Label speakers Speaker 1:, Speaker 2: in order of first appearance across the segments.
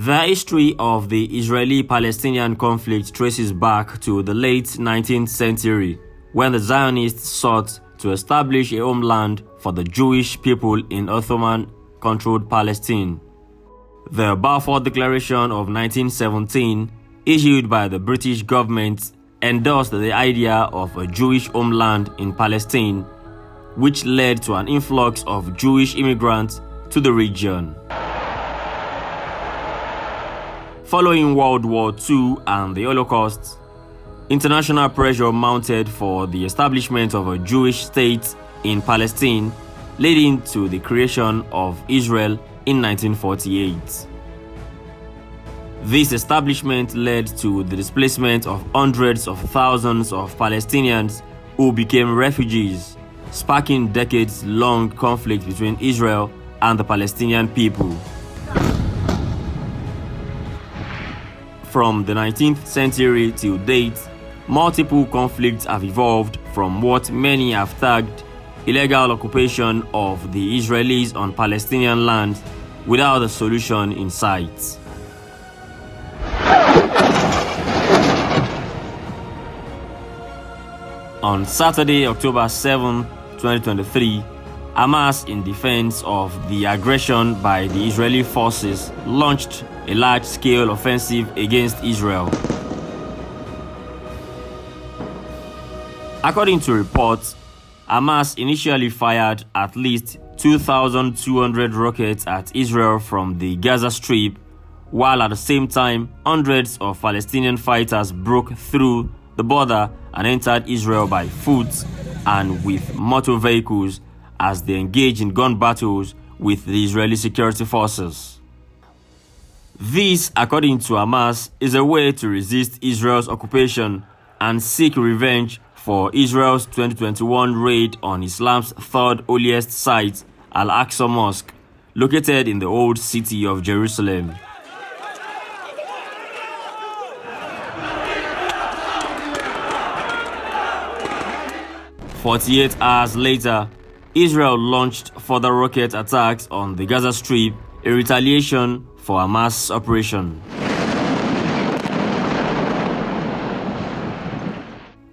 Speaker 1: The history of the Israeli-Palestinian conflict traces back to the late 19th century, when the Zionists sought to establish a homeland for the Jewish people in Ottoman-controlled Palestine. The Balfour Declaration of 1917, issued by the British government, endorsed the idea of a Jewish homeland in Palestine, which led to an influx of Jewish immigrants to the region. Following World War II and the Holocaust, international pressure mounted for the establishment of a Jewish state in Palestine, leading to the creation of Israel in 1948. This establishment led to the displacement of hundreds of thousands of Palestinians who became refugees, sparking decades-long conflict between Israel and the Palestinian people. From the 19th century till date, multiple conflicts have evolved from what many have tagged illegal occupation of the Israelis on Palestinian land without a solution in sight. On Saturday, October 7, 2023, Hamas, in defense of the aggression by the Israeli forces, launched a large-scale offensive against Israel. According to reports, Hamas initially fired at least 2,200 rockets at Israel from the Gaza Strip, while at the same time, hundreds of Palestinian fighters broke through the border and entered Israel by foot and with motor vehicles as they engaged in gun battles with the Israeli security forces. This, according to Hamas, is a way to resist Israel's occupation and seek revenge for Israel's 2021 raid on Islam's third holiest site, Al-Aqsa Mosque, located in the old city of Jerusalem. "48 hours later, Israel launched further rocket attacks on the Gaza Strip, a retaliation for Hamas' operation.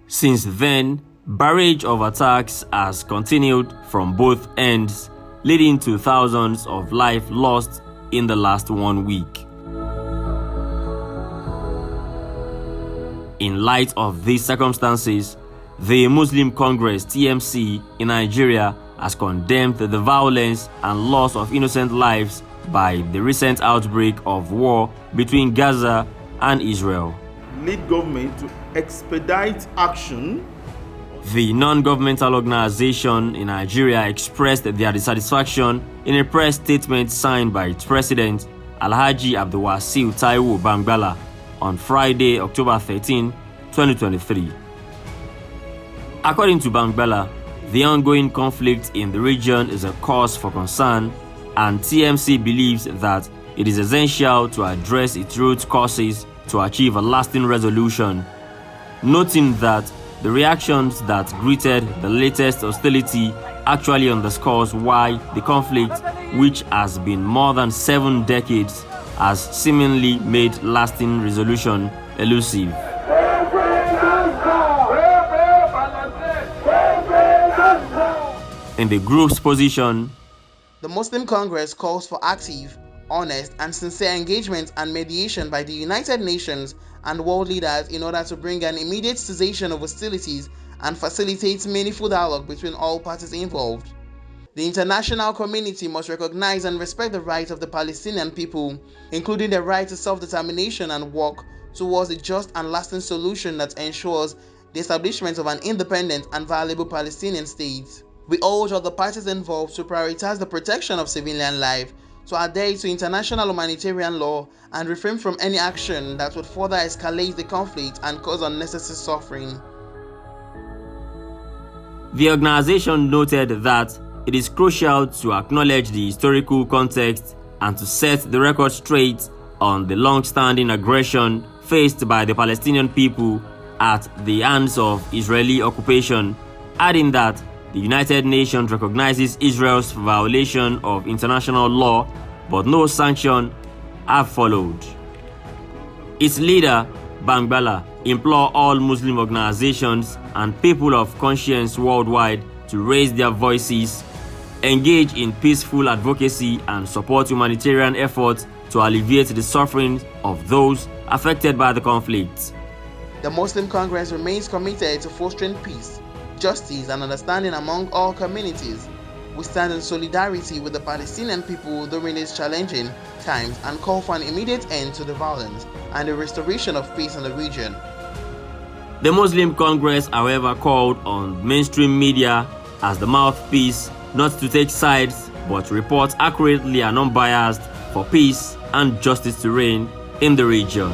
Speaker 1: Since then, barrage of attacks has continued from both ends, leading to thousands of lives lost in the last 1 week. In light of these circumstances, the Muslim Congress (TMC) in Nigeria has condemned the violence and loss of innocent lives by the recent outbreak of war between Gaza and Israel.
Speaker 2: Need government to expedite action.
Speaker 1: The non-governmental organization in Nigeria expressed their dissatisfaction in a press statement signed by its president, Alhaji Abdulwasiu Taiwo Bangbala, on Friday, October 13, 2023. According to Bangbala, the ongoing conflict in the region is a cause for concern, and TMC believes that it is essential to address its root causes to achieve a lasting resolution, noting that the reactions that greeted the latest hostility actually underscores why the conflict, which has been more than 7 decades, has seemingly made lasting resolution elusive. In the group's position,
Speaker 3: the Muslim Congress calls for active, honest, and sincere engagement and mediation by the United Nations and world leaders in order to bring an immediate cessation of hostilities and facilitate meaningful dialogue between all parties involved. The international community must recognize and respect the rights of the Palestinian people, including the right to self-determination, and work towards a just and lasting solution that ensures the establishment of an independent and viable Palestinian state. We urge all the parties involved to prioritize the protection of civilian life, to adhere to international humanitarian law, and refrain from any action that would further escalate the conflict and cause unnecessary suffering.
Speaker 1: The organization noted that it is crucial to acknowledge the historical context and to set the record straight on the long-standing aggression faced by the Palestinian people at the hands of Israeli occupation, adding that the United Nations recognizes Israel's violation of international law, but no sanction have followed. Its leader, Bangbala, implored all Muslim organizations and people of conscience worldwide to raise their voices, engage in peaceful advocacy, and support humanitarian efforts to alleviate the suffering of those affected by the conflict.
Speaker 3: The Muslim Congress remains committed to fostering peace, justice, and understanding among all communities. We stand in solidarity with the Palestinian people during these challenging times and call for an immediate end to the violence and the restoration of peace in the region.
Speaker 1: The Muslim Congress, however, called on mainstream media as the mouthpiece not to take sides but report accurately and unbiased for peace and justice to reign in the region.